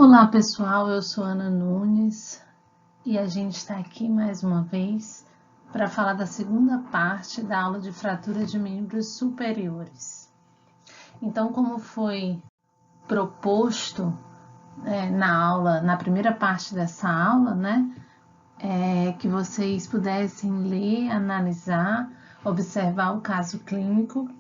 Olá pessoal, eu sou Ana Nunes e a gente está aqui mais uma vez para falar da segunda parte da aula de fratura de membros superiores. Então, como foi proposto na primeira parte dessa aula, que vocês pudessem ler, analisar, observar o caso clínico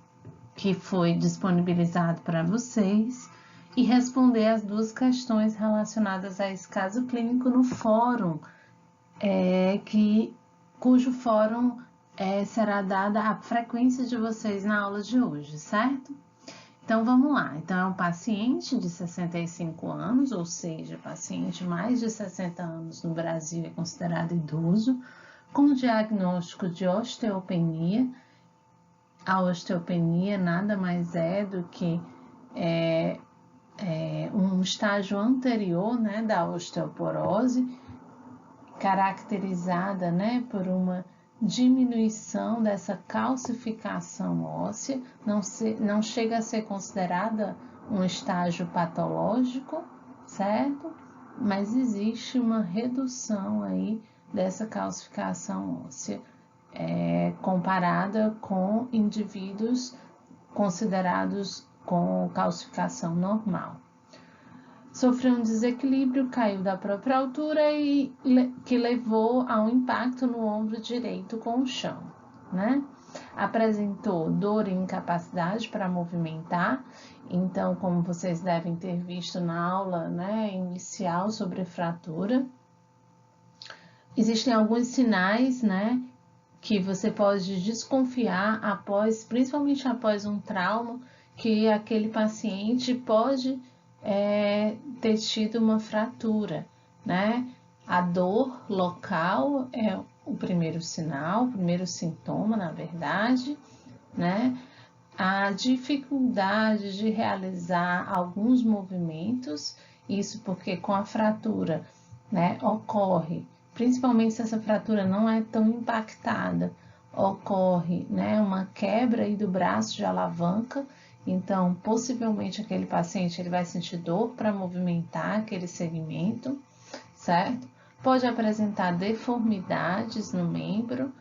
que foi disponibilizado para vocês e responder as duas questões relacionadas a esse caso clínico no fórum, cujo fórum será dada a frequência de vocês na aula de hoje, certo? Então, vamos lá. Então, é um paciente de 65 anos, ou seja, paciente mais de 60 anos no Brasil é considerado idoso, com diagnóstico de osteopenia. A osteopenia nada mais é do que um estágio anterior, da osteoporose, caracterizada, por uma diminuição dessa calcificação óssea, não chega a ser considerada um estágio patológico, certo? Mas existe uma redução aí dessa calcificação óssea, comparada com indivíduos considerados com calcificação normal. Sofreu um desequilíbrio, caiu da própria altura e que levou a um impacto no ombro direito com o chão, Apresentou dor e incapacidade para movimentar. Então, como vocês devem ter visto na aula, inicial sobre fratura, existem alguns sinais, que você pode desconfiar principalmente após um trauma, que aquele paciente pode ter tido uma fratura, A dor local é o primeiro sinal, o primeiro sintoma, na verdade, A dificuldade de realizar alguns movimentos, isso porque com a fratura, ocorre, principalmente se essa fratura não é tão impactada, ocorre, uma quebra aí do braço de alavanca. Então, possivelmente aquele paciente ele vai sentir dor para movimentar aquele segmento, certo? Pode apresentar deformidades no membro,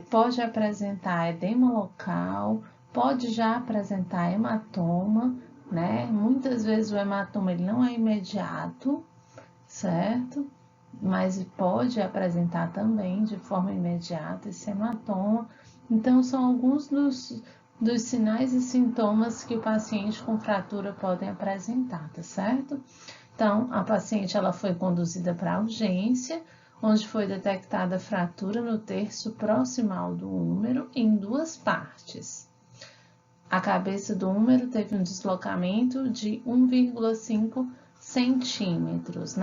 pode apresentar edema local, pode já apresentar hematoma, Muitas vezes o hematoma ele não é imediato, certo? Mas pode apresentar também de forma imediata esse hematoma. Então, são alguns dos sinais e sintomas que o paciente com fratura podem apresentar, tá certo? Então, a paciente ela foi conduzida para a urgência, onde foi detectada fratura no terço proximal do húmero em duas partes. A cabeça do húmero teve um deslocamento de 1,5 centímetros,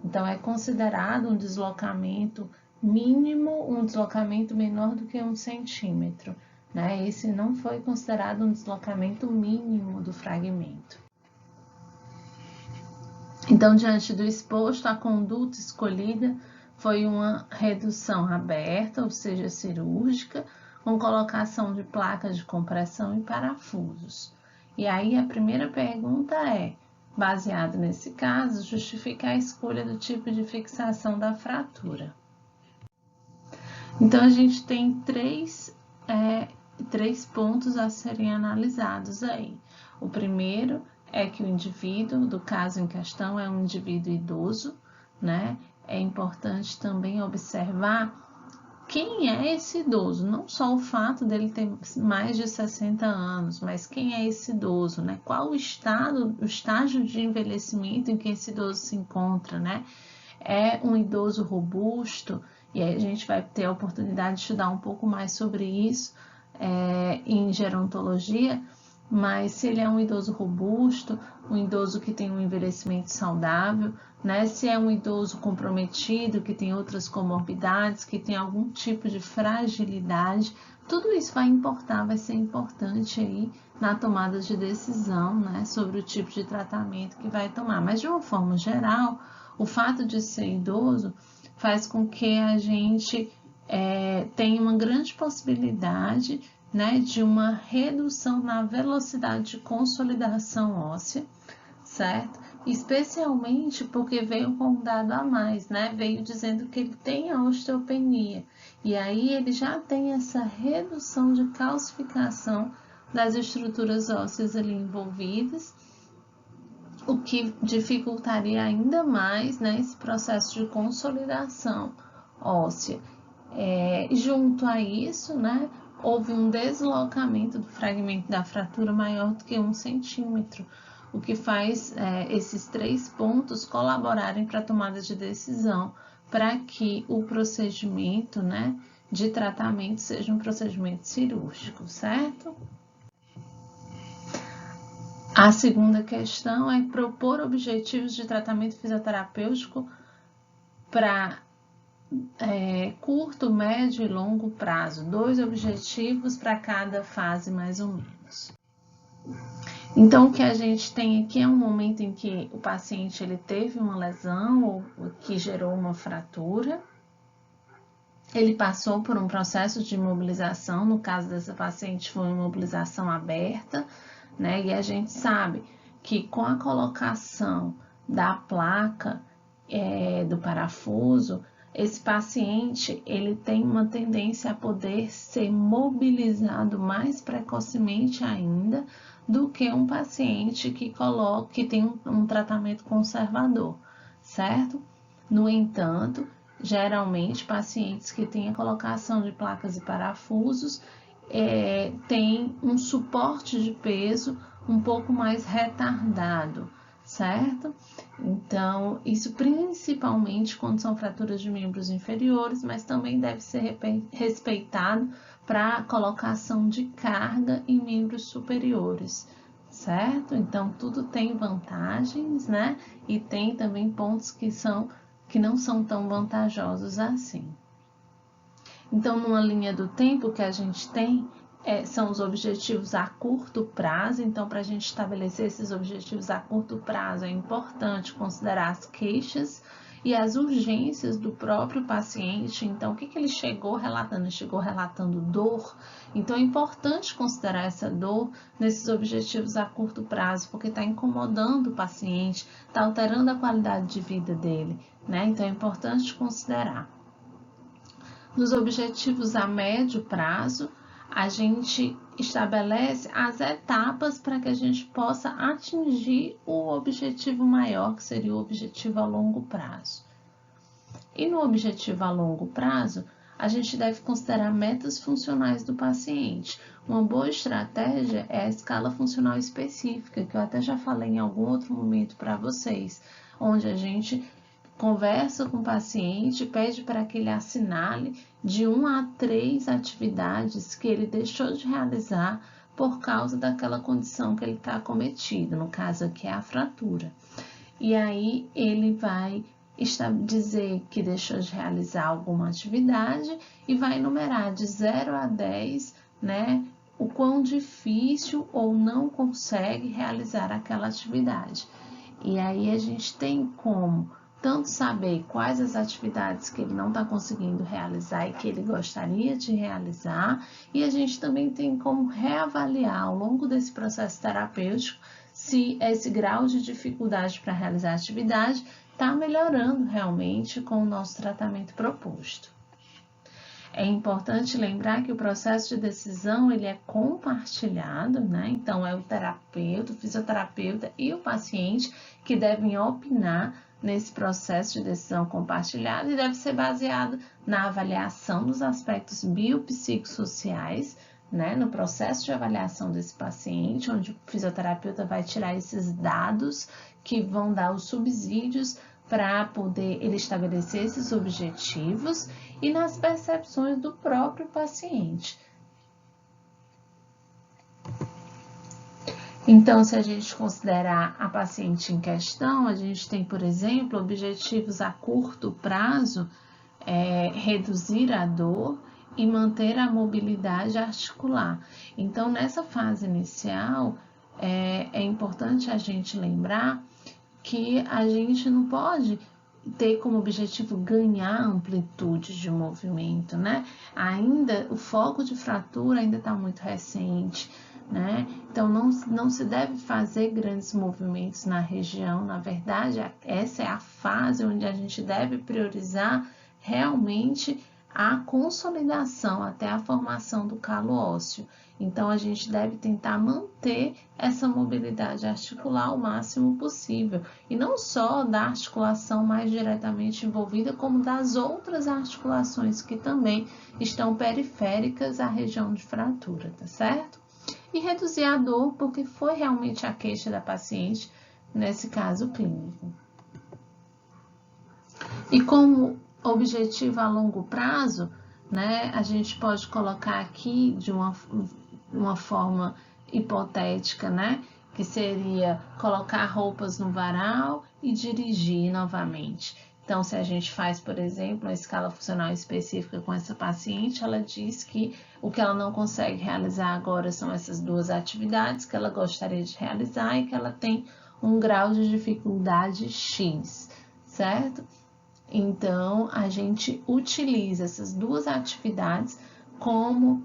Então, é considerado um deslocamento mínimo, um deslocamento menor do que 1 centímetro, Esse não foi considerado um deslocamento mínimo do fragmento. Então, diante do exposto, a conduta escolhida foi uma redução aberta, ou seja, cirúrgica, com colocação de placas de compressão e parafusos. E aí a primeira pergunta é, baseado nesse caso, justificar a escolha do tipo de fixação da fratura. Então, a gente tem três pontos a serem analisados aí. O primeiro é que o indivíduo, do caso em questão, é um indivíduo idoso, É importante também observar quem é esse idoso, não só o fato dele ter mais de 60 anos, mas quem é esse idoso, Qual o estágio de envelhecimento em que esse idoso se encontra, É um idoso robusto, e aí a gente vai ter a oportunidade de estudar um pouco mais sobre isso em gerontologia, mas se ele é um idoso robusto, um idoso que tem um envelhecimento saudável, Se é um idoso comprometido, que tem outras comorbidades, que tem algum tipo de fragilidade, tudo isso vai ser importante aí na tomada de decisão, sobre o tipo de tratamento que vai tomar. Mas de uma forma geral, o fato de ser idoso faz com que a gente tenha uma grande possibilidade de uma redução na velocidade de consolidação óssea, certo? Especialmente porque veio com um dado a mais, né? Veio dizendo que ele tem a osteopenia. E aí ele já tem essa redução de calcificação das estruturas ósseas ali envolvidas, o que dificultaria ainda mais, né, esse processo de consolidação óssea. Junto a isso, né, houve um deslocamento do fragmento da fratura maior do que 1 centímetro, o que faz esses 3 pontos colaborarem para a tomada de decisão, para que o procedimento, né, de tratamento seja um procedimento cirúrgico, certo? A segunda questão é propor objetivos de tratamento fisioterapêutico para curto, médio e longo prazo. 2 objetivos para cada fase, mais ou menos. Então, o que a gente tem aqui é um momento em que o paciente ele teve uma lesão ou que gerou uma fratura. Ele passou por um processo de imobilização, no caso dessa paciente foi uma imobilização aberta, né? E a gente sabe que com a colocação da placa do parafuso, esse paciente ele tem uma tendência a poder ser mobilizado mais precocemente ainda do que um paciente que tem um tratamento conservador, certo? No entanto, geralmente pacientes que têm a colocação de placas e parafusos têm um suporte de peso um pouco mais retardado, certo? Então, isso principalmente quando são fraturas de membros inferiores, mas também deve ser respeitado para a colocação de carga em membros superiores, certo? Então, tudo tem vantagens, né? E tem também pontos que não são tão vantajosos assim. Então, numa linha do tempo que a gente tem, são os objetivos a curto prazo. Então, para a gente estabelecer esses objetivos a curto prazo, é importante considerar as queixas e as urgências do próprio paciente. Então, o que ele chegou relatando? Ele chegou relatando dor. Então, é importante considerar essa dor nesses objetivos a curto prazo, porque está incomodando o paciente, está alterando a qualidade de vida dele, né? Então, é importante considerar. Nos objetivos a médio prazo, a gente estabelece as etapas para que a gente possa atingir o objetivo maior, que seria o objetivo a longo prazo. E no objetivo a longo prazo, a gente deve considerar metas funcionais do paciente. Uma boa estratégia é a escala funcional específica, que eu até já falei em algum outro momento para vocês, onde a gente conversa com o paciente, pede para que ele assinale de 1 a 3 atividades que ele deixou de realizar por causa daquela condição que ele está acometido, no caso aqui é a fratura. E aí ele vai dizer que deixou de realizar alguma atividade e vai enumerar de 0 a 10, né, o quão difícil ou não consegue realizar aquela atividade. E aí a gente tem como tanto saber quais as atividades que ele não está conseguindo realizar e que ele gostaria de realizar, e a gente também tem como reavaliar ao longo desse processo terapêutico se esse grau de dificuldade para realizar a atividade está melhorando realmente com o nosso tratamento proposto. É importante lembrar que o processo de decisão ele é compartilhado, né? Então é o terapeuta, o fisioterapeuta e o paciente que devem opinar nesse processo de decisão compartilhado e deve ser baseado na avaliação dos aspectos biopsicossociais, né, no processo de avaliação desse paciente, onde o fisioterapeuta vai tirar esses dados que vão dar os subsídios para poder ele estabelecer esses objetivos e nas percepções do próprio paciente. Então, se a gente considerar a paciente em questão, a gente tem, por exemplo, objetivos a curto prazo, reduzir a dor e manter a mobilidade articular. Então, nessa fase inicial, é importante a gente lembrar que a gente não pode ter como objetivo ganhar amplitude de movimento, né? Ainda, o foco de fratura ainda está muito recente, né? Então, não se deve fazer grandes movimentos na região. Na verdade, essa é a fase onde a gente deve priorizar realmente a consolidação até a formação do calo ósseo. Então, a gente deve tentar manter essa mobilidade articular o máximo possível. E não só da articulação mais diretamente envolvida, como das outras articulações que também estão periféricas à região de fratura, tá certo? E reduzir a dor, porque foi realmente a queixa da paciente nesse caso clínico. E como objetivo a longo prazo, né, a gente pode colocar aqui de uma forma hipotética, né, que seria colocar roupas no varal e dirigir novamente. Então, se a gente faz, por exemplo, uma escala funcional específica com essa paciente, ela diz que o que ela não consegue realizar agora são essas duas atividades que ela gostaria de realizar e que ela tem um grau de dificuldade X, certo? Então, a gente utiliza essas duas atividades como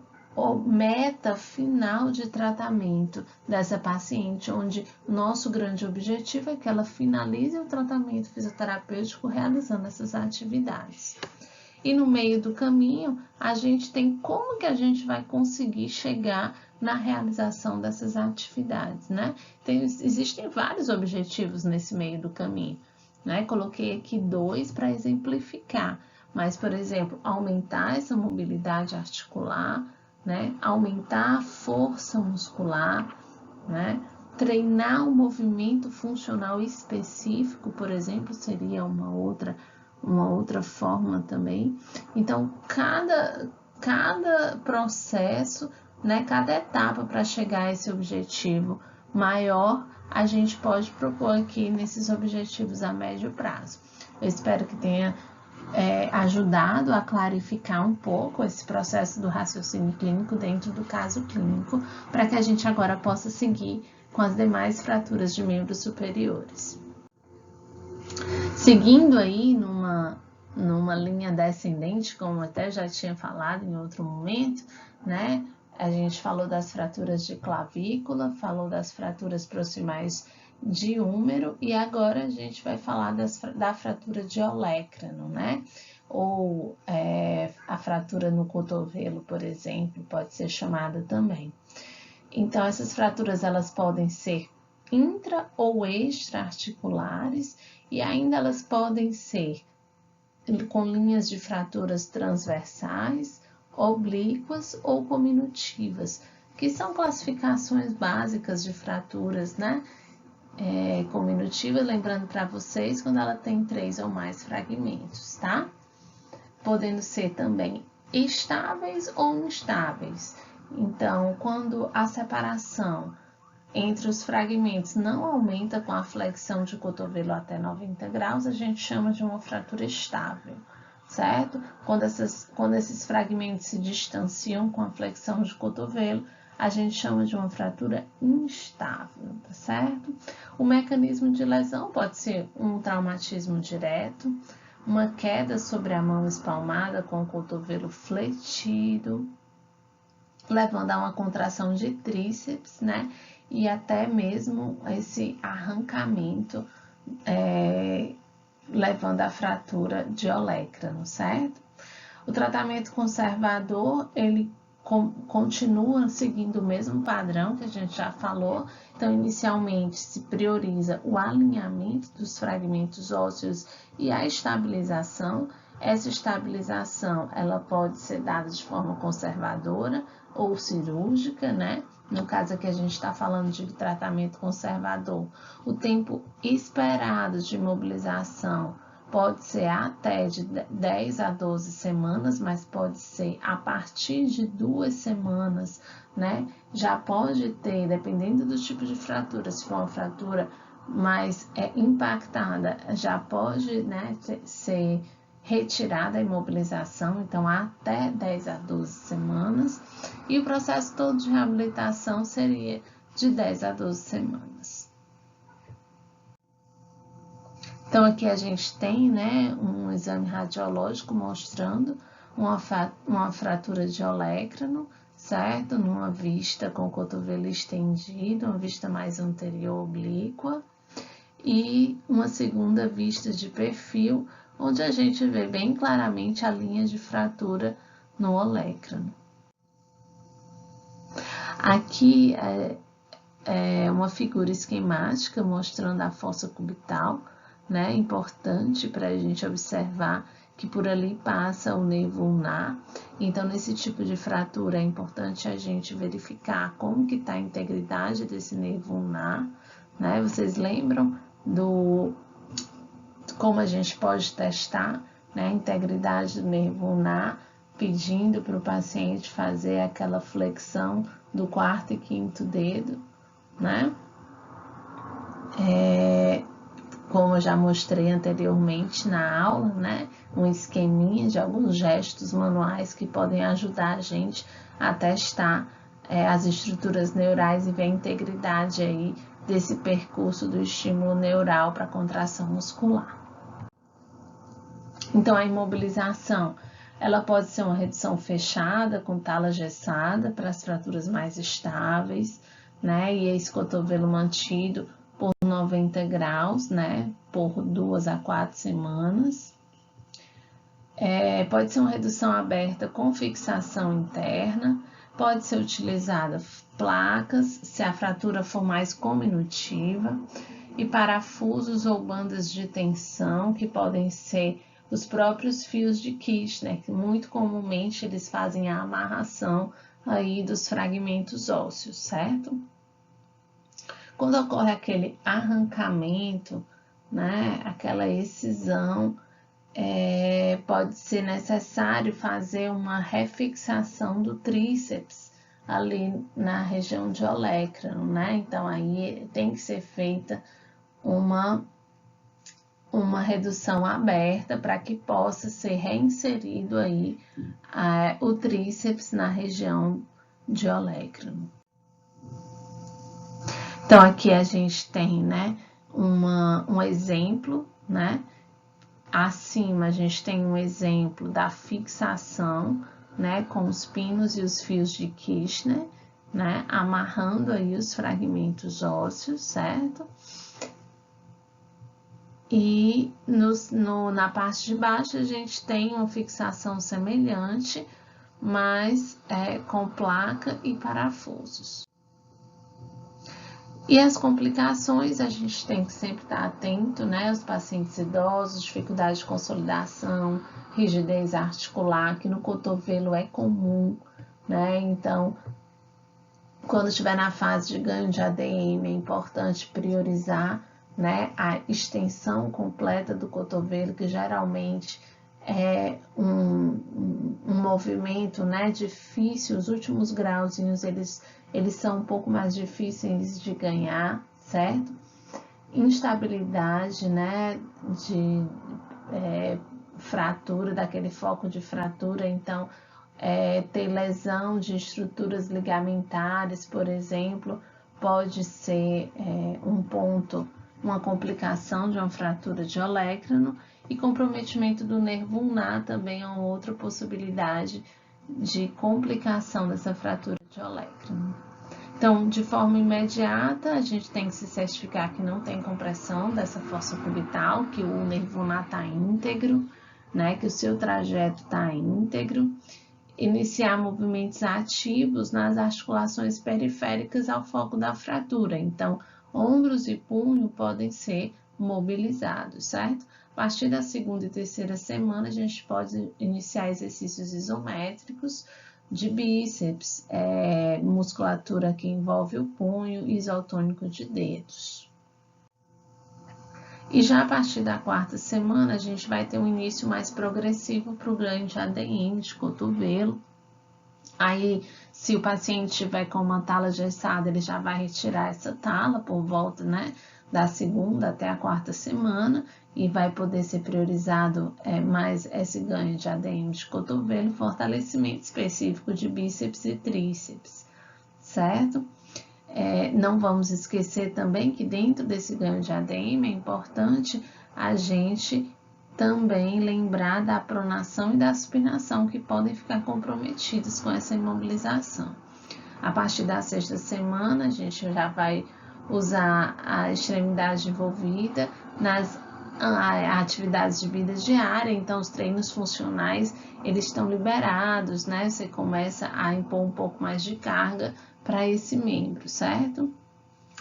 meta final de tratamento dessa paciente, onde nosso grande objetivo é que ela finalize o tratamento fisioterapêutico realizando essas atividades. E no meio do caminho, a gente tem como que a gente vai conseguir chegar na realização dessas atividades, né? Existem vários objetivos nesse meio do caminho, né? Coloquei aqui 2 para exemplificar, mas, por exemplo, aumentar essa mobilidade articular, né? Aumentar a força muscular, né? Treinar um movimento funcional específico, por exemplo, seria uma outra forma também. Então, cada processo, né, cada etapa para chegar a esse objetivo maior, a gente pode propor aqui nesses objetivos a médio prazo. Eu espero que tenha ajudado a clarificar um pouco esse processo do raciocínio clínico dentro do caso clínico, para que a gente agora possa seguir com as demais fraturas de membros superiores. Seguindo aí numa linha descendente, como até já tinha falado em outro momento, né? A gente falou das fraturas de clavícula, falou das fraturas proximais de húmero e agora a gente vai falar da fratura de olecrano, né? Ou a fratura no cotovelo, por exemplo, pode ser chamada também. Então, essas fraturas elas podem ser intra ou extra-articulares e ainda elas podem ser com linhas de fraturas transversais, oblíquas ou cominutivas, que são classificações básicas de fraturas, né? Cominutiva, lembrando para vocês, quando ela tem 3 ou mais fragmentos, tá? Podendo ser também estáveis ou instáveis. Então, quando a separação entre os fragmentos não aumenta com a flexão de cotovelo até 90 graus, a gente chama de uma fratura estável, certo? Quando esses fragmentos se distanciam com a flexão de cotovelo, a gente chama de uma fratura instável, tá certo? O mecanismo de lesão pode ser um traumatismo direto, uma queda sobre a mão espalmada com o cotovelo fletido, levando a uma contração de tríceps, né? E até mesmo esse arrancamento, levando à fratura de olecrano, certo? O tratamento conservador, ele continua seguindo o mesmo padrão que a gente já falou. Então, inicialmente, se prioriza o alinhamento dos fragmentos ósseos e a estabilização. Essa estabilização, ela pode ser dada de forma conservadora ou cirúrgica, né? No caso aqui a gente está falando de tratamento conservador. O tempo esperado de imobilização pode ser até de 10 a 12 semanas, mas pode ser a partir de 2 semanas, né? Já pode ter, dependendo do tipo de fratura, se for uma fratura mais impactada, já pode, né, ser retirada a imobilização, então até 10 a 12 semanas, e o processo todo de reabilitação seria de 10 a 12 semanas. Então, aqui a gente tem, né, um exame radiológico mostrando uma fratura de olecrano, certo? Numa vista com o cotovelo estendido, uma vista mais anterior oblíqua, e uma segunda vista de perfil, onde a gente vê bem claramente a linha de fratura no olecrano. Aqui é uma figura esquemática mostrando a fossa cubital, né? Importante para a gente observar que por ali passa o nervo ulnar. Então, nesse tipo de fratura, é importante a gente verificar como que está a integridade desse nervo ulnar, né? Vocês lembram como a gente pode testar, né, a integridade do nervo ulnar, pedindo para o paciente fazer aquela flexão do quarto e quinto dedo, né? Como eu já mostrei anteriormente na aula, né? Um esqueminha de alguns gestos manuais que podem ajudar a gente a testar as estruturas neurais e ver a integridade aí desse percurso do estímulo neural para a contração muscular. Então, a imobilização, ela pode ser uma redução fechada com tala gessada para as fraturas mais estáveis, né? E esse cotovelo mantido por 90 graus, né? Por 2 a 4 semanas. Pode ser uma redução aberta com fixação interna. Pode ser utilizada placas, se a fratura for mais cominutiva, e parafusos ou bandas de tensão, que podem ser os próprios fios de Kirchner, que muito comumente eles fazem a amarração aí dos fragmentos ósseos, certo? Quando ocorre aquele arrancamento, né, aquela excisão, pode ser necessário fazer uma refixação do tríceps ali na região de olecrano, né? Então, aí tem que ser feita uma redução aberta para que possa ser reinserido aí o tríceps na região de olecrano. Então, aqui a gente tem, né, um exemplo, né? Acima a gente tem um exemplo da fixação, né, com os pinos e os fios de Kirchner, né, amarrando aí os fragmentos ósseos, certo? E na parte de baixo a gente tem uma fixação semelhante, mas com placa e parafusos. E as complicações, a gente tem que sempre estar atento, né? Os pacientes idosos, dificuldade de consolidação, rigidez articular, que no cotovelo é comum, né? Então, quando estiver na fase de ganho de ADM, é importante priorizar, né, a extensão completa do cotovelo, que geralmente é um movimento, né, difícil. Os últimos grauzinhos, eles são um pouco mais difíceis de ganhar, certo? Instabilidade, né, de fratura, daquele foco de fratura, então, ter lesão de estruturas ligamentares, por exemplo, pode ser uma complicação de uma fratura de olecrano, e comprometimento do nervo ulnar também é uma outra possibilidade de complicação dessa fratura de olecrano. Então, de forma imediata, a gente tem que se certificar que não tem compressão dessa fossa cubital, que o nervo ulnar está íntegro, né, que o seu trajeto está íntegro. Iniciar movimentos ativos nas articulações periféricas ao foco da fratura. Então, ombros e punho podem ser mobilizados, certo? A partir da segunda e terceira semana, a gente pode iniciar exercícios isométricos de bíceps, musculatura que envolve o punho, isotônico de dedos. E já a partir da quarta semana, a gente vai ter um início mais progressivo para o ganho de ADM, de cotovelo. Aí, se o paciente tiver com uma tala gessada, ele já vai retirar essa tala por volta, né, da segunda até a quarta semana, e vai poder ser priorizado mais esse ganho de ADM de cotovelo, fortalecimento específico de bíceps e tríceps, certo? Não vamos esquecer também que dentro desse ganho de ADM é importante a gente também lembrar da pronação e da supinação, que podem ficar comprometidas com essa imobilização. A partir da 6ª semana, a gente já vai usar a extremidade envolvida nas atividades de vida diária, então os treinos funcionais, eles estão liberados, né? Você começa a impor um pouco mais de carga para esse membro, certo?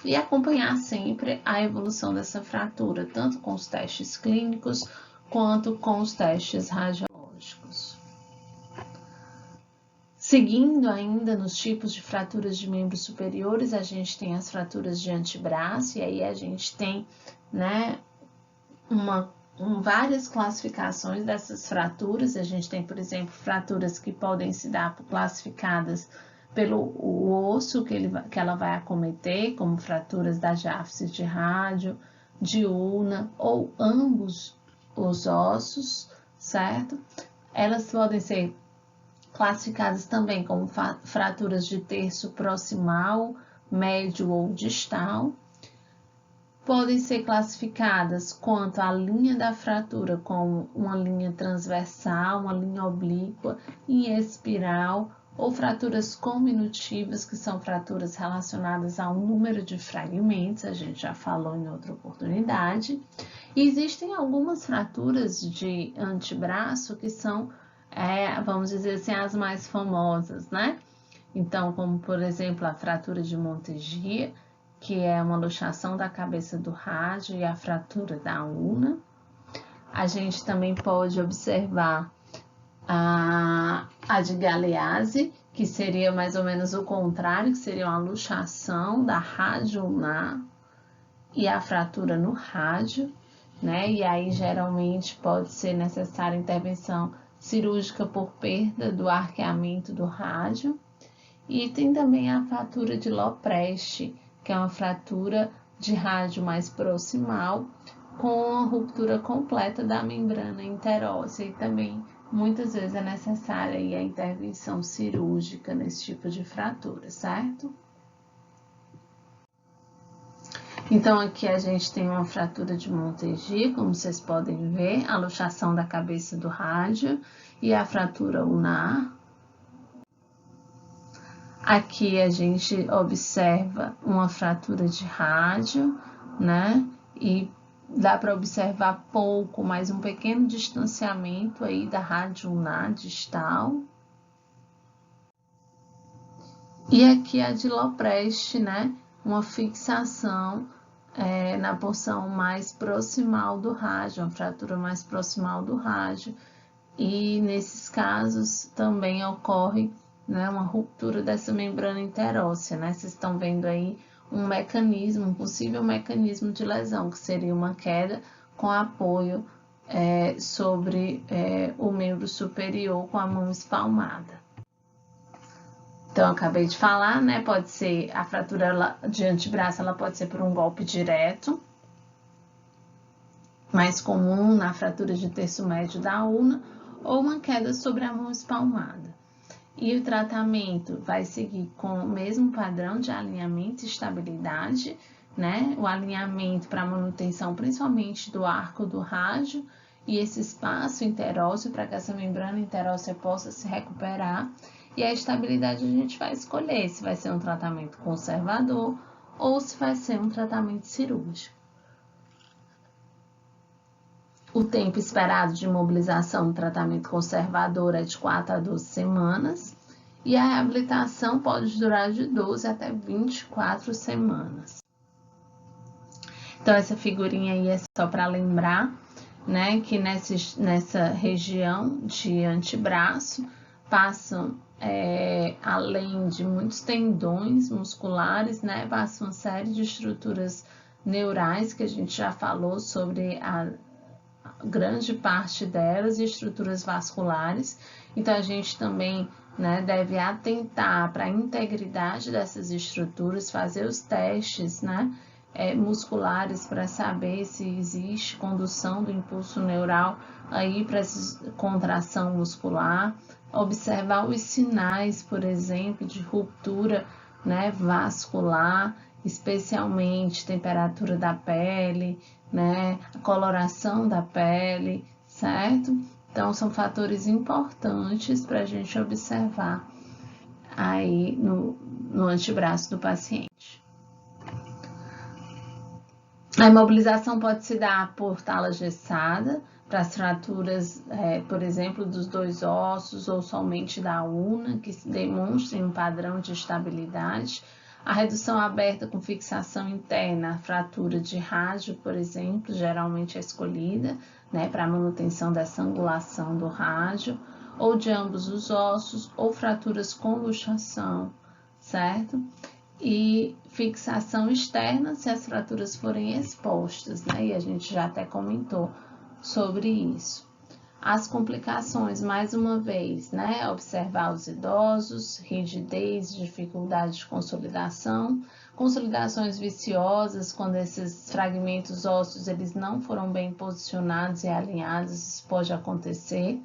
E acompanhar sempre a evolução dessa fratura, tanto com os testes clínicos quanto com os testes radiológicos. Seguindo ainda nos tipos de fraturas de membros superiores, a gente tem as fraturas de antebraço, e aí a gente tem, né, várias classificações dessas fraturas. A gente tem, por exemplo, fraturas que podem se dar classificadas pelo osso que ela vai acometer, como fraturas da diáfise de rádio, de ulna, ou ambos os ossos, certo? Elas podem ser classificadas também como fraturas de terço proximal, médio ou distal. Podem ser classificadas quanto à linha da fratura como uma linha transversal, uma linha oblíqua, em espiral, ou fraturas cominutivas, que são fraturas relacionadas ao número de fragmentos, a gente já falou em outra oportunidade. E existem algumas fraturas de antebraço que são, vamos dizer assim, as mais famosas, né? Então, como por exemplo a fratura de Montegia, que é uma luxação da cabeça do rádio, e a fratura da ulna. A gente também pode observar a de Galeazzi, que seria mais ou menos o contrário, que seria uma luxação da rádio ulnar e a fratura no rádio, né? E aí geralmente pode ser necessária intervenção cirúrgica por perda do arqueamento do rádio. E tem também a fratura de Lopresti, que é uma fratura de rádio mais proximal, com a ruptura completa da membrana interóssea, e também muitas vezes é necessária aí a intervenção cirúrgica nesse tipo de fratura, certo? Então, aqui a gente tem uma fratura de Montegia, como vocês podem ver, a luxação da cabeça do rádio e a fratura ulnar. Aqui a gente observa uma fratura de rádio, né? E dá para observar pouco, mas um pequeno distanciamento aí da rádio ulnar distal. E aqui a de Lopresti, né? Uma fixação na porção mais proximal do rádio, uma fratura mais proximal do rádio. E nesses casos também ocorre, né, uma ruptura dessa membrana interóssea, né? Vocês estão vendo aí um mecanismo, um possível mecanismo de lesão, que seria uma queda com apoio sobre o membro superior com a mão espalmada. Então, eu acabei de falar, né? Pode ser a fratura de antebraço, ela pode ser por um golpe direto, mais comum na fratura de terço médio da ulna, ou uma queda sobre a mão espalmada. E o tratamento vai seguir com o mesmo padrão de alinhamento e estabilidade, né? O alinhamento para manutenção principalmente do arco do rádio e esse espaço interósseo para que essa membrana interóssea possa se recuperar. E a estabilidade a gente vai escolher se vai ser um tratamento conservador ou se vai ser um tratamento cirúrgico. O tempo esperado de imobilização do tratamento conservador é de 4 a 12 semanas e a reabilitação pode durar de 12 até 24 semanas. Então, essa figurinha aí é só para lembrar, né, que nessa região de antebraço passam, além de muitos tendões musculares, né, passa uma série de estruturas neurais que a gente já falou sobre a grande parte delas, e estruturas vasculares. Então, a gente também, né, deve atentar para a integridade dessas estruturas, fazer os testes, né, musculares para saber se existe condução do impulso neural aí para essa contração muscular, observar os sinais, por exemplo, de ruptura, né, vascular, especialmente temperatura da pele, né, a coloração da pele, certo? Então, são fatores importantes para a gente observar aí no antebraço do paciente. A imobilização pode se dar por tala gessada, para as fraturas, por exemplo, dos dois ossos ou somente da una, que demonstrem um padrão de estabilidade. A redução aberta com fixação interna, a fratura de rádio, por exemplo, geralmente é escolhida, né, para a manutenção dessa angulação do rádio, ou de ambos os ossos, ou fraturas com luxação, certo? E fixação externa, se as fraturas forem expostas, né, e a gente já até comentou sobre isso. As complicações, mais uma vez, né? Observar os idosos, rigidez, dificuldade de consolidação, consolidações viciosas, quando esses fragmentos ósseos eles não foram bem posicionados e alinhados, isso pode acontecer.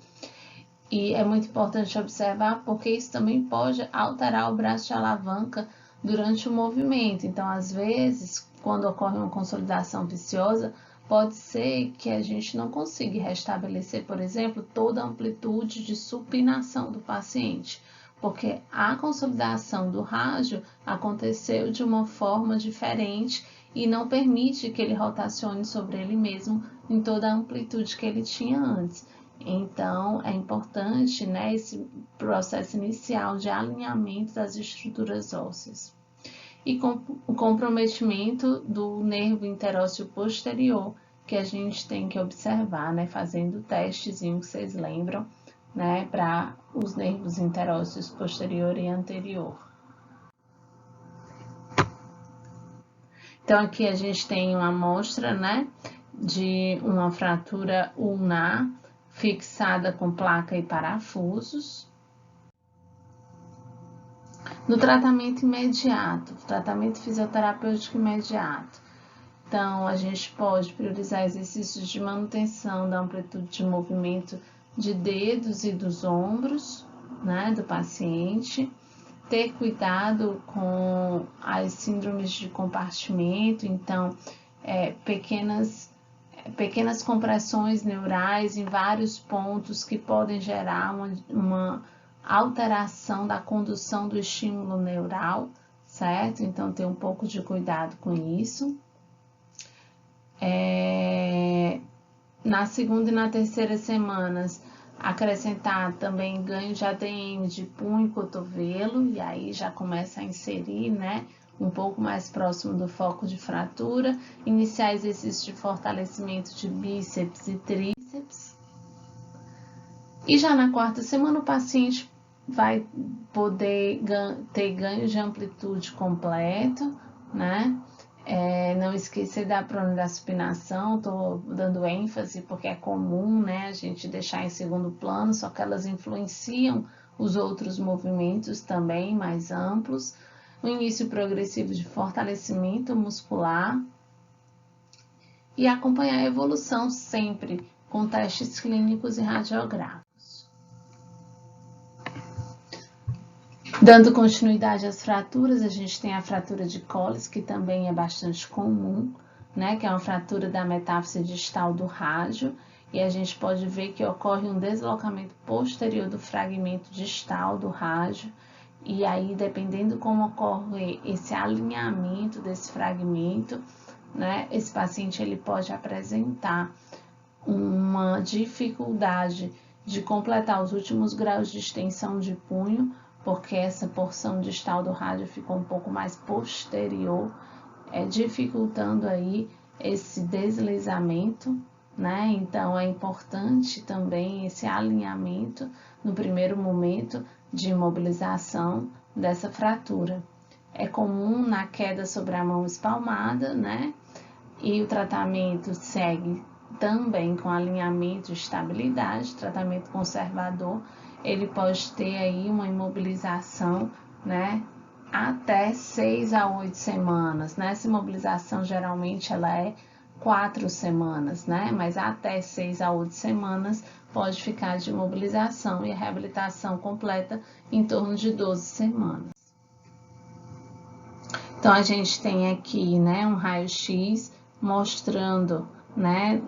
E é muito importante observar porque isso também pode alterar o braço de alavanca durante o movimento. Então, às vezes, quando ocorre uma consolidação viciosa, pode ser que a gente não consiga restabelecer, por exemplo, toda a amplitude de supinação do paciente, porque a consolidação do rádio aconteceu de uma forma diferente e não permite que ele rotacione sobre ele mesmo em toda a amplitude que ele tinha antes. Então, é importante, né, esse processo inicial de alinhamento das estruturas ósseas. E com o comprometimento do nervo interósseo posterior, que a gente tem que observar, né, fazendo o testezinho que vocês lembram, né, para os nervos interósseos posterior e anterior. Então, aqui a gente tem uma amostra, né, de uma fratura ulnar fixada com placa e parafusos. No tratamento imediato, tratamento fisioterapêutico imediato. Então, a gente pode priorizar exercícios de manutenção da amplitude de movimento de dedos e dos ombros, né, do paciente. Ter cuidado com as síndromes de compartimento, então, pequenas compressões neurais em vários pontos que podem gerar uma alteração da condução do estímulo neural, certo? Então, ter um pouco de cuidado com isso. Na segunda e na terceira semanas, acrescentar também ganho de ADM de punho e cotovelo, e aí já começa a inserir, né, um pouco mais próximo do foco de fratura, iniciar exercícios de fortalecimento de bíceps e tríceps. E já na quarta semana, o paciente vai poder ter ganho de amplitude completo, né? Não esquecer da pronida supinação, estou dando ênfase porque é comum, né, a gente deixar em segundo plano, só que elas influenciam os outros movimentos também mais amplos. O início progressivo de fortalecimento muscular e acompanhar a evolução sempre com testes clínicos e radiográficos. Dando continuidade às fraturas, a gente tem a fratura de Colles, que também é bastante comum, né, que é uma fratura da metáfise distal do rádio, e a gente pode ver que ocorre um deslocamento posterior do fragmento distal do rádio, e aí, dependendo como ocorre esse alinhamento desse fragmento, né, esse paciente ele pode apresentar uma dificuldade de completar os últimos graus de extensão de punho, porque essa porção distal do rádio ficou um pouco mais posterior, dificultando aí esse deslizamento, né? Então, é importante também esse alinhamento no primeiro momento de imobilização dessa fratura. É comum na queda sobre a mão espalmada, né? E o tratamento segue também com alinhamento e estabilidade, tratamento conservador. Ele pode ter aí uma imobilização, né, até 6 a 8 semanas, né? Essa imobilização geralmente ela é 4 semanas, né? Mas até 6 a 8 semanas pode ficar de imobilização e a reabilitação completa em torno de 12 semanas. Então, a gente tem aqui, né, um raio-x mostrando, né,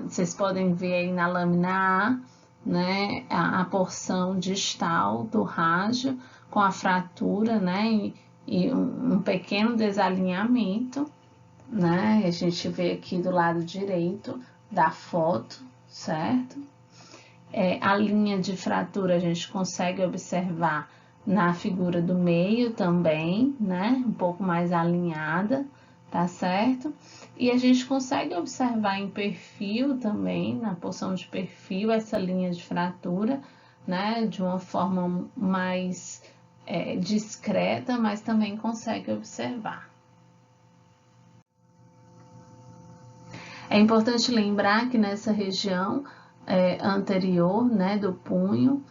vocês podem ver aí na lâmina A, né, a porção distal do rádio com a fratura, né, e um pequeno desalinhamento, né, a gente vê aqui do lado direito da foto, certo? A linha de fratura a gente consegue observar na figura do meio também, né, um pouco mais alinhada, tá certo? E a gente consegue observar em perfil também, na porção de perfil, essa linha de fratura, né, de uma forma mais discreta, mas também consegue observar. É importante lembrar que nessa região anterior, né, do punho,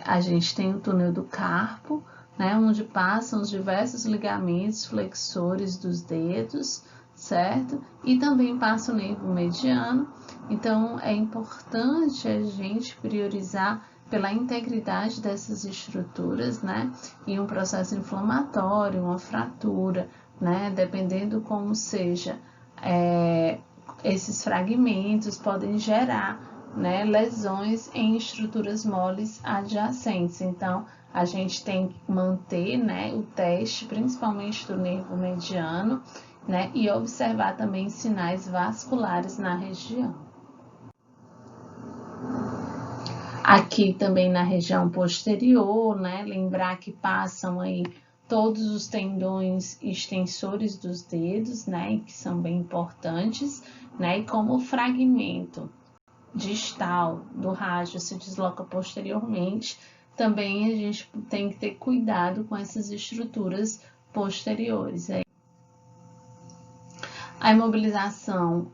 a gente tem o túnel do carpo, né, onde passam os diversos ligamentos flexores dos dedos, certo? E também passa o nervo mediano. Então, é importante a gente priorizar pela integridade dessas estruturas, né? E um processo inflamatório, uma fratura, né? Dependendo como seja, esses fragmentos podem gerar, né, lesões em estruturas moles adjacentes. Então, a gente tem que manter, né, o teste, principalmente do nervo mediano, né, e observar também sinais vasculares na região. Aqui também na região posterior, né, lembrar que passam aí todos os tendões extensores dos dedos, né, que são bem importantes, né, e como o fragmento distal do rádio se desloca posteriormente, também a gente tem que ter cuidado com essas estruturas posteriores. A imobilização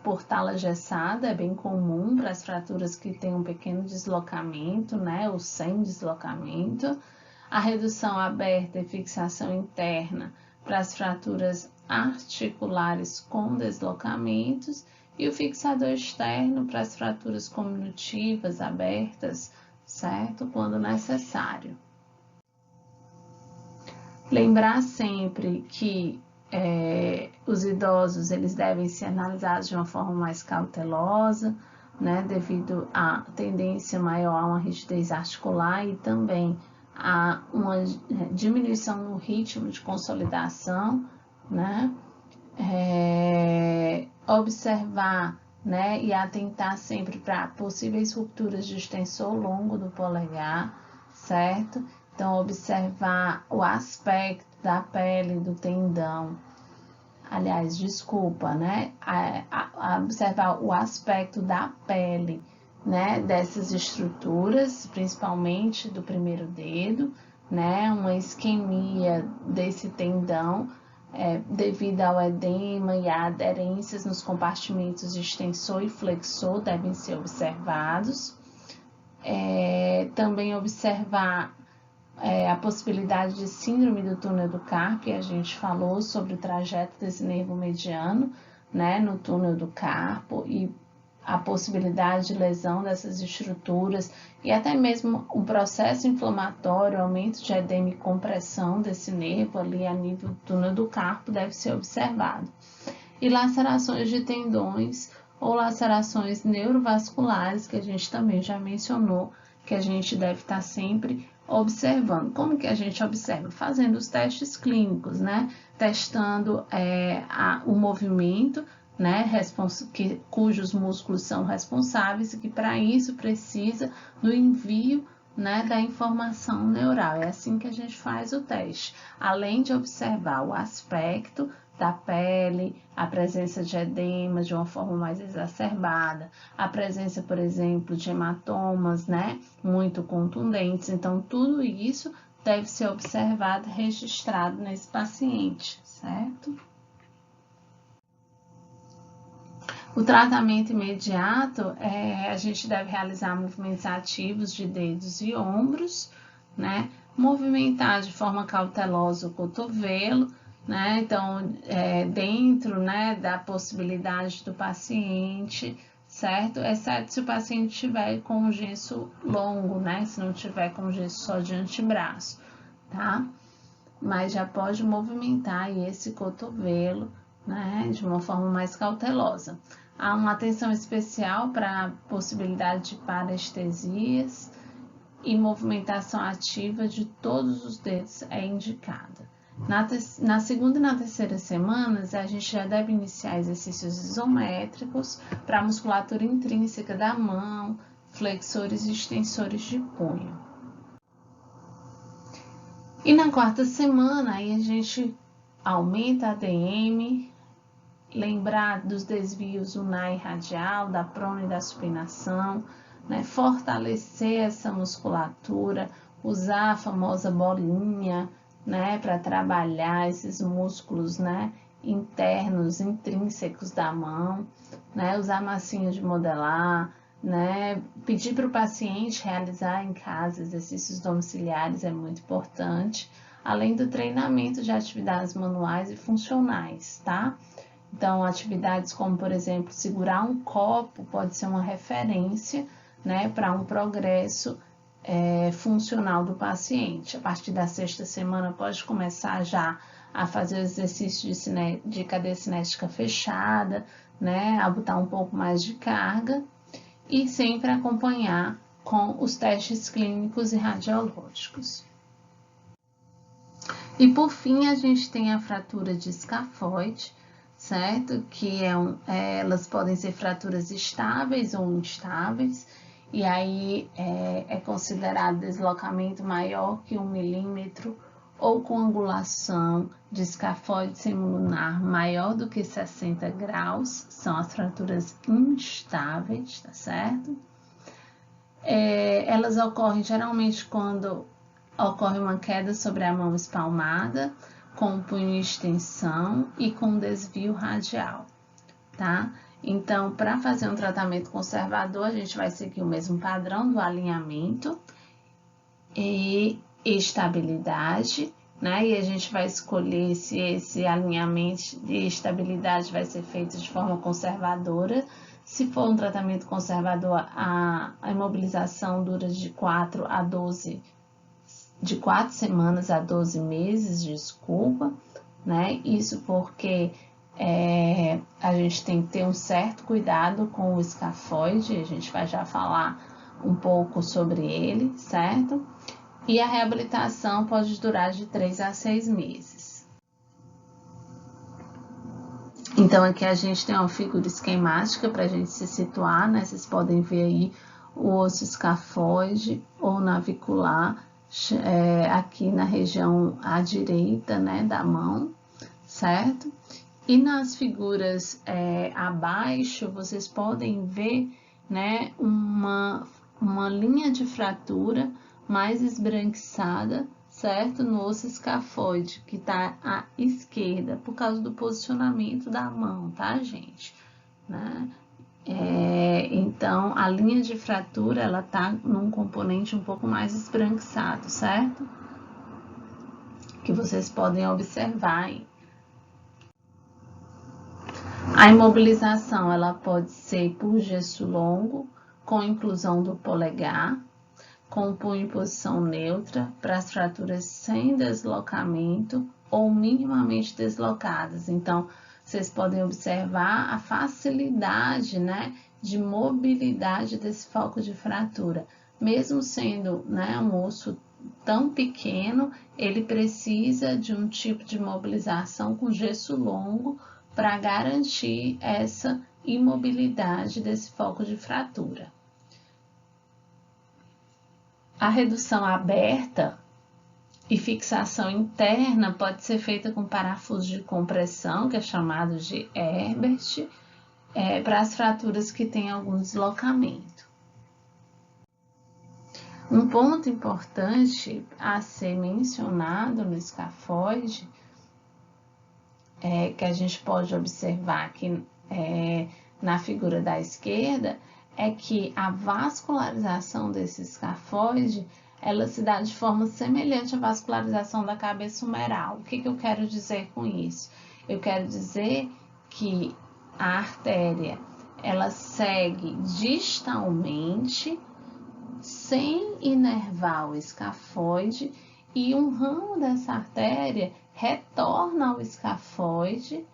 por tala gessada é bem comum para as fraturas que têm um pequeno deslocamento, né, ou sem deslocamento. A redução aberta e fixação interna para as fraturas articulares com deslocamentos e o fixador externo para as fraturas cominutivas abertas, certo? Quando necessário. Lembrar sempre que os idosos eles devem ser analisados de uma forma mais cautelosa, né, devido à tendência maior a uma rigidez articular e também a uma diminuição no ritmo de consolidação, né, observar, né, e atentar sempre para possíveis rupturas de extensor longo do polegar, certo? Então, observar o aspecto da pele do tendão, aliás, desculpa, né? Observar o aspecto da pele, né? Dessas estruturas, principalmente do primeiro dedo, né? Uma isquemia desse tendão devido ao edema e a aderências nos compartimentos extensor e flexor devem ser observados. Também observar a possibilidade de síndrome do túnel do carpo, e a gente falou sobre o trajeto desse nervo mediano, né, no túnel do carpo, e a possibilidade de lesão dessas estruturas, e até mesmo um processo inflamatório, aumento de edema e compressão desse nervo ali a nível do túnel do carpo deve ser observado. E lacerações de tendões ou lacerações neurovasculares, que a gente também já mencionou, que a gente deve estar sempre observando. Como que a gente observa? Fazendo os testes clínicos, né? Testando o movimento, né? Cujos músculos são responsáveis e que para isso precisa do envio, né, da informação neural. É assim que a gente faz o teste. Além de observar o aspecto da pele, a presença de edema de uma forma mais exacerbada, a presença, por exemplo, de hematomas, né, muito contundentes. Então, tudo isso deve ser observado e registrado nesse paciente, certo? O tratamento imediato, a gente deve realizar movimentos ativos de dedos e ombros, né? Movimentar de forma cautelosa o cotovelo, né? Então, dentro, né, da possibilidade do paciente, certo? Exceto se o paciente tiver com um gesso longo, né? Se não tiver com gesso só de antebraço, tá? Mas já pode movimentar aí esse cotovelo, né, de uma forma mais cautelosa. Há uma atenção especial para a possibilidade de parestesias, e movimentação ativa de todos os dedos é indicada. Na segunda e na terceira semanas, a gente já deve iniciar exercícios isométricos para a musculatura intrínseca da mão, flexores e extensores de punho. E na quarta semana, aí a gente aumenta a ADM, lembrar dos desvios ulnar e radial, da prona e da supinação, né? Fortalecer essa musculatura, usar a famosa bolinha, né? Para trabalhar esses músculos, né? Internos, intrínsecos da mão, né? Usar massinha de modelar, né? Pedir para o paciente realizar em casa exercícios domiciliares é muito importante, além do treinamento de atividades manuais e funcionais, tá? Então, atividades como, por exemplo, segurar um copo pode ser uma referência, né, para um progresso funcional do paciente. A partir da sexta semana, pode começar já a fazer o exercício de cadeia cinética fechada, né, a botar um pouco mais de carga e sempre acompanhar com os testes clínicos e radiológicos. E por fim, a gente tem a fratura de escafoide, certo? Que elas podem ser fraturas estáveis ou instáveis, e aí é considerado deslocamento maior que 1 milímetro ou com angulação de escafoide semilunar maior do que 60 graus, são as fraturas instáveis, tá certo? Elas ocorrem geralmente quando ocorre uma queda sobre a mão espalmada, com o punho em extensão e com desvio radial, tá? Então, para fazer um tratamento conservador, a gente vai seguir o mesmo padrão do alinhamento e estabilidade, né? E a gente vai escolher se esse alinhamento e estabilidade vai ser feito de forma conservadora. Se for um tratamento conservador, a imobilização dura de 4 semanas a 12 meses, desculpa, né? Isso porque a gente tem que ter um certo cuidado com o escafoide, a gente vai já falar um pouco sobre ele, certo? E a reabilitação pode durar de 3 a 6 meses. Então, aqui a gente tem uma figura esquemática para a gente se situar, né? Vocês podem ver aí o osso escafoide ou navicular, aqui na região à direita, né, da mão, certo? E nas figuras abaixo, vocês podem ver, né, uma linha de fratura mais esbranquiçada, certo? No osso escafoide, que está à esquerda, por causa do posicionamento da mão, tá, gente? Né? Então, a linha de fratura, ela tá num componente um pouco mais esbranquiçado, certo? Que vocês podem observar aí. A imobilização, ela pode ser por gesso longo, com inclusão do polegar, com o punho em posição neutra, para as fraturas sem deslocamento ou minimamente deslocadas. Então, vocês podem observar a facilidade, né, de mobilidade desse foco de fratura. Mesmo sendo, né, um osso tão pequeno, ele precisa de um tipo de mobilização com gesso longo para garantir essa imobilidade desse foco de fratura. A redução aberta e fixação interna pode ser feita com parafuso de compressão, que é chamado de Herbert, para as fraturas que têm algum deslocamento. Um ponto importante a ser mencionado no escafoide, que a gente pode observar aqui na figura da esquerda, é que a vascularização desse escafoide, ela se dá de forma semelhante à vascularização da cabeça humeral. O que eu quero dizer com isso? Eu quero dizer que a artéria, ela segue distalmente, sem inervar o escafoide, e um ramo dessa artéria retorna ao escafoide,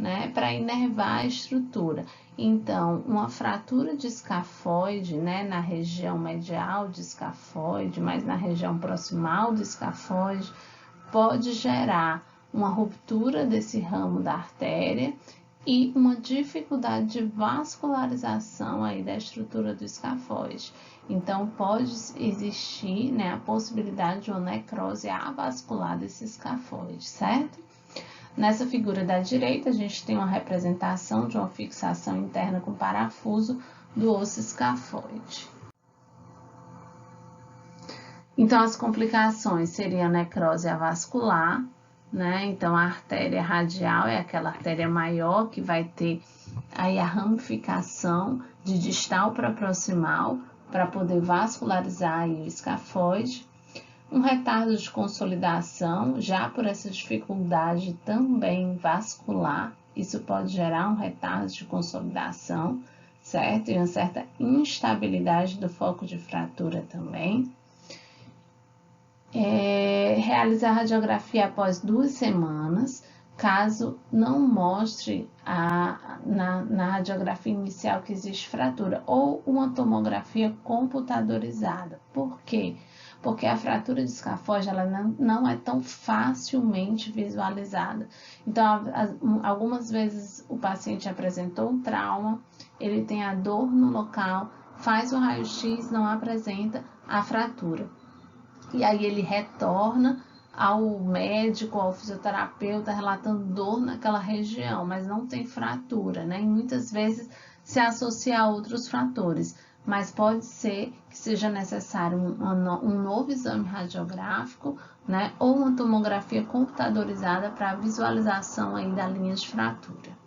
né, para inervar a estrutura. Então, uma fratura de escafoide, né, na região medial de escafoide, mas na região proximal do escafoide, pode gerar uma ruptura desse ramo da artéria e uma dificuldade de vascularização aí da estrutura do escafoide. Então, pode existir, né, a possibilidade de uma necrose avascular desse escafoide, certo? Nessa figura da direita, a gente tem uma representação de uma fixação interna com parafuso do osso escafoide. Então, as complicações seriam a necrose avascular, né? Então, a artéria radial é aquela artéria maior que vai ter aí a ramificação de distal para proximal para poder vascularizar aí o escafoide. Um retardo de consolidação, já por essa dificuldade também vascular, isso pode gerar um retardo de consolidação, certo? E uma certa instabilidade do foco de fratura também. Realizar radiografia após 2 semanas, caso não mostre na radiografia inicial que existe fratura, ou uma tomografia computadorizada. Por quê? Porque a fratura de escafoide ela não é tão facilmente visualizada. Então, algumas vezes o paciente apresentou um trauma, ele tem a dor no local, faz o raio-x, não apresenta a fratura. E aí ele retorna ao médico, ao fisioterapeuta, relatando dor naquela região, mas não tem fratura, né? E muitas vezes se associa a outros fatores, mas pode ser que seja necessário um novo exame radiográfico, né? Ou uma tomografia computadorizada para a visualização aí da linha de fratura.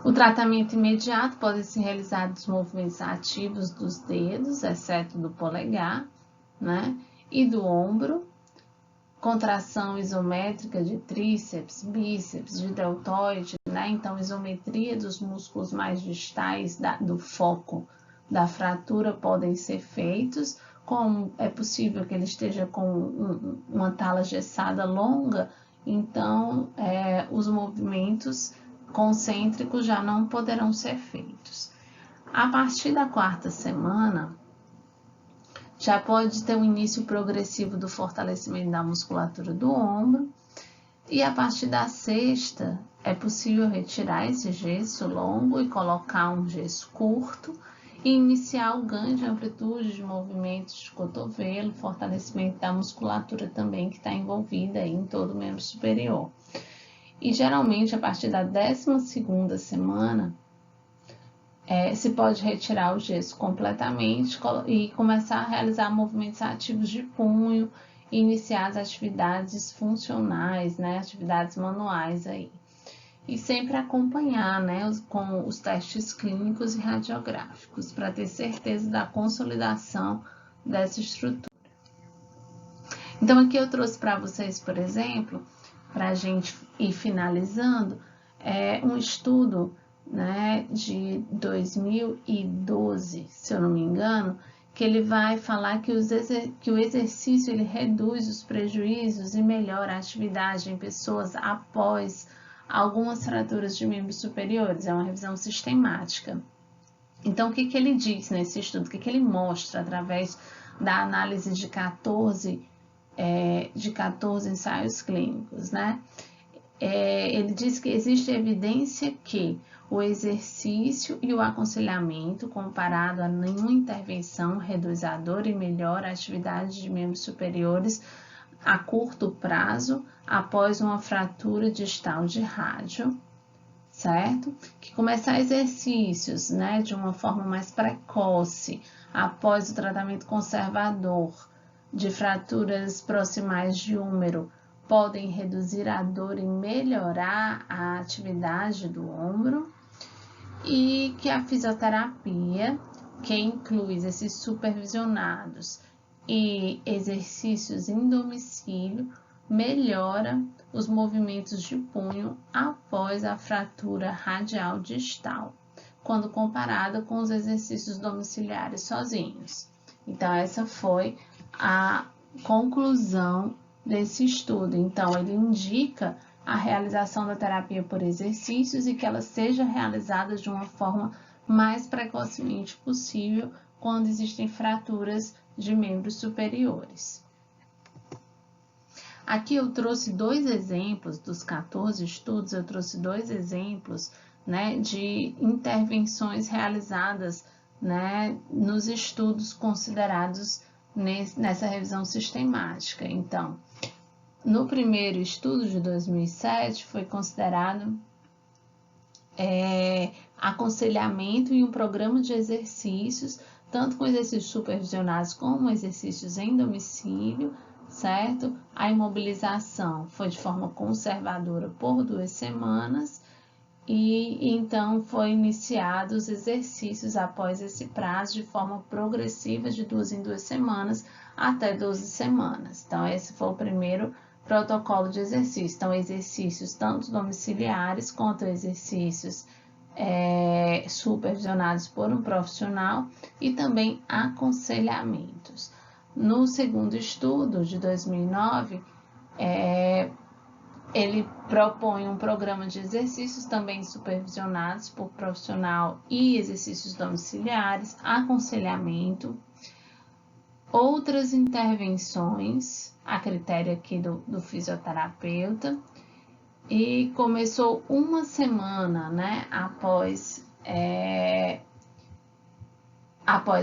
O tratamento imediato pode ser realizado os movimentos ativos dos dedos, exceto do polegar, né? E do ombro, contração isométrica de tríceps, bíceps, de deltoide, né? Então, isometria dos músculos mais distais do foco da fratura podem ser feitos, como é possível que ele esteja com uma tala gessada longa, então os movimentos concêntricos já não poderão ser feitos. A partir da 4ª semana, já pode ter um início progressivo do fortalecimento da musculatura do ombro, e a partir da 6ª é possível retirar esse gesso longo e colocar um gesso curto e iniciar o ganho de amplitude de movimentos de cotovelo, fortalecimento da musculatura também que está envolvida aí em todo o membro superior. E geralmente a partir da 12ª semana, se pode retirar o gesso completamente e começar a realizar movimentos ativos de punho e iniciar as atividades funcionais, né, atividades manuais aí. E sempre acompanhar, né, com os testes clínicos e radiográficos para ter certeza da consolidação dessa estrutura. Então aqui eu trouxe para vocês, por exemplo, para a gente ir finalizando, um estudo, né, de 2012, se eu não me engano, que ele vai falar que o exercício ele reduz os prejuízos e melhora a atividade em pessoas após algumas fraturas de membros superiores. É uma revisão sistemática. Então, o que ele diz nesse estudo? O que ele mostra através da análise de 14 ensaios clínicos, né? Ele diz que existe evidência que o exercício e o aconselhamento, comparado a nenhuma intervenção, reduz a dor e melhora a atividade de membros superiores a curto prazo após uma fratura distal de rádio, certo? Que começar exercícios, né, de uma forma mais precoce após o tratamento conservador de fraturas proximais de húmero podem reduzir a dor e melhorar a atividade do ombro, e que a fisioterapia, que inclui esses supervisionados e exercícios em domicílio, melhora os movimentos de punho após a fratura radial distal, quando comparada com os exercícios domiciliares sozinhos. Então, essa foi a conclusão desse estudo. Então, ele indica a realização da terapia por exercícios e que ela seja realizada de uma forma mais precocemente possível quando existem fraturas de membros superiores. Aqui eu trouxe 2 exemplos dos 14 estudos, eu trouxe 2 exemplos, né, de intervenções realizadas, né, nos estudos considerados nessa revisão sistemática. Então, no primeiro estudo de 2007 foi considerado aconselhamento e um programa de exercícios, tanto com exercícios supervisionados como exercícios em domicílio, certo? A imobilização foi de forma conservadora por 2 semanas e então foi iniciados os exercícios após esse prazo de forma progressiva de 2 em 2 semanas até 12 semanas. Então esse foi o primeiro protocolo de exercício. Então exercícios tanto domiciliares quanto exercícios supervisionados por um profissional e também aconselhamentos. No segundo estudo, de 2009, ele propõe um programa de exercícios também supervisionados por profissional e exercícios domiciliares, aconselhamento, outras intervenções, a critério aqui do fisioterapeuta, e começou 1 semana, né, após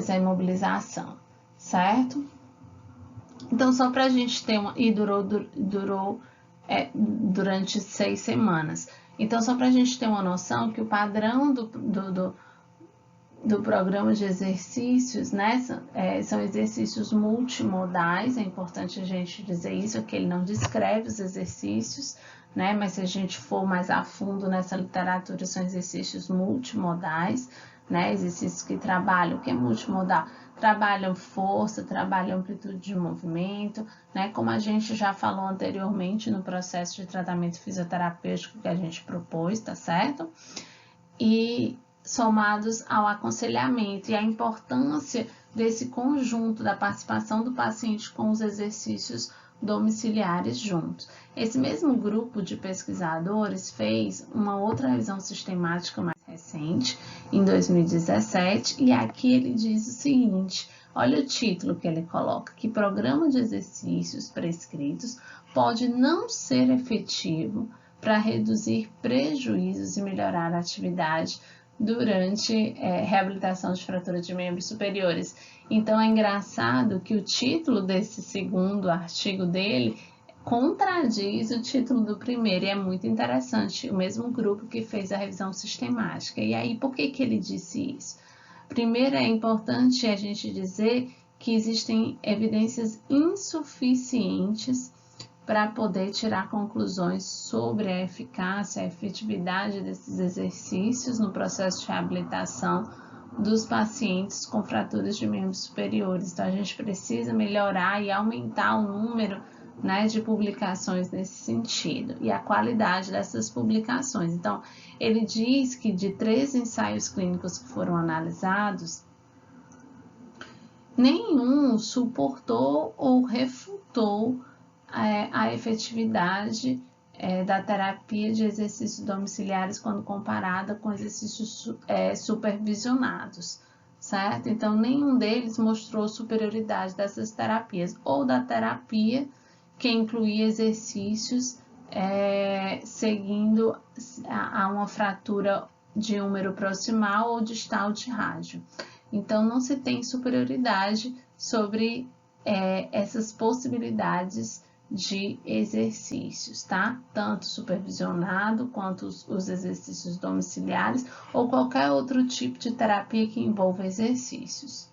a imobilização, certo? Então, só para a gente ter uma... E durou durante 6 semanas. Então, só para a gente ter uma noção que o padrão do programa de exercícios, né, são exercícios multimodais, é importante a gente dizer isso, que ele não descreve os exercícios, né, mas se a gente for mais a fundo nessa literatura, são exercícios multimodais, né, exercícios que trabalham, o que é multimodal? Trabalham força, trabalham amplitude de movimento, né? Como a gente já falou anteriormente no processo de tratamento fisioterapêutico que a gente propôs, tá certo? E somados ao aconselhamento e a importância desse conjunto da participação do paciente com os exercícios domiciliares juntos. Esse mesmo grupo de pesquisadores fez uma outra revisão sistemática mais recente, em 2017, e aqui ele diz o seguinte, olha o título que ele coloca, que programa de exercícios prescritos pode não ser efetivo para reduzir prejuízos e melhorar a atividade durante reabilitação de fratura de membros superiores. Então, é engraçado que o título desse segundo artigo dele contradiz o título do primeiro, e é muito interessante, o mesmo grupo que fez a revisão sistemática. E aí, por que ele disse isso? Primeiro, é importante a gente dizer que existem evidências insuficientes para poder tirar conclusões sobre a eficácia, a efetividade desses exercícios no processo de reabilitação dos pacientes com fraturas de membros superiores. Então, a gente precisa melhorar e aumentar o número, né, de publicações nesse sentido e a qualidade dessas publicações. Então, ele diz que de 3 ensaios clínicos que foram analisados, nenhum suportou ou refutou a efetividade da terapia de exercícios domiciliares quando comparada com exercícios supervisionados, certo? Então, nenhum deles mostrou superioridade dessas terapias ou da terapia que incluía exercícios seguindo a uma fratura de húmero proximal ou distal de rádio. Então, não se tem superioridade sobre essas possibilidades de exercícios, tá? Tanto supervisionado quanto os exercícios domiciliares ou qualquer outro tipo de terapia que envolva exercícios.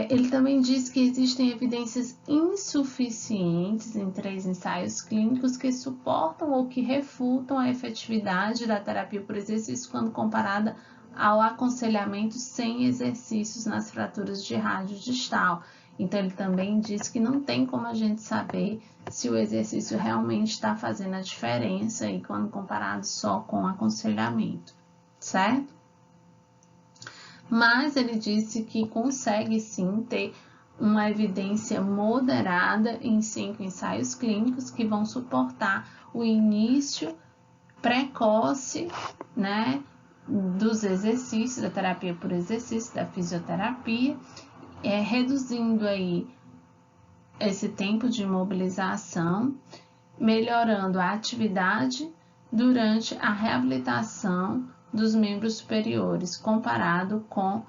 Ele também diz que existem evidências insuficientes em 3 ensaios clínicos que suportam ou que refutam a efetividade da terapia por exercício quando comparada ao aconselhamento sem exercícios nas fraturas de rádio distal. Então, ele também diz que não tem como a gente saber se o exercício realmente está fazendo a diferença aí quando comparado só com aconselhamento, certo? Mas ele disse que consegue sim ter uma evidência moderada em 5 ensaios clínicos que vão suportar o início precoce, né, dos exercícios, da terapia por exercício, da fisioterapia, reduzindo aí esse tempo de imobilização, melhorando a atividade durante a reabilitação dos membros superiores, comparado com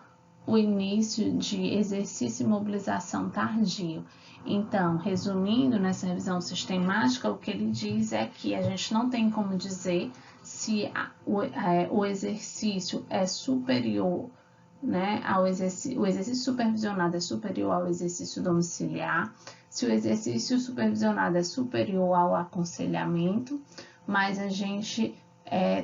o início de exercício e mobilização tardio. Então, resumindo nessa revisão sistemática, o que ele diz é que a gente não tem como dizer se o exercício é superior, né, o exercício supervisionado é superior ao exercício domiciliar, se o exercício supervisionado é superior ao aconselhamento, mas a gente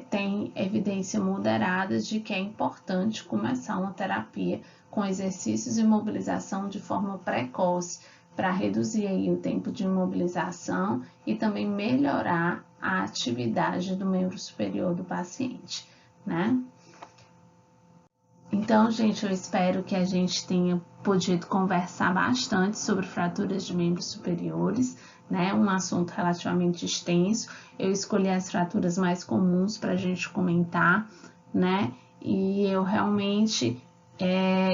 tem evidência moderada de que é importante começar uma terapia com exercícios e mobilização de forma precoce, para reduzir aí o tempo de imobilização e também melhorar a atividade do membro superior do paciente, né? Então, gente, eu espero que a gente tenha podido conversar bastante sobre fraturas de membros superiores, né? Um assunto relativamente extenso. Eu escolhi as fraturas mais comuns para a gente comentar, né? E eu realmente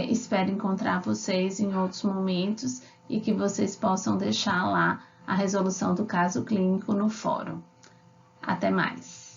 espero encontrar vocês em outros momentos e que vocês possam deixar lá a resolução do caso clínico no fórum. Até mais!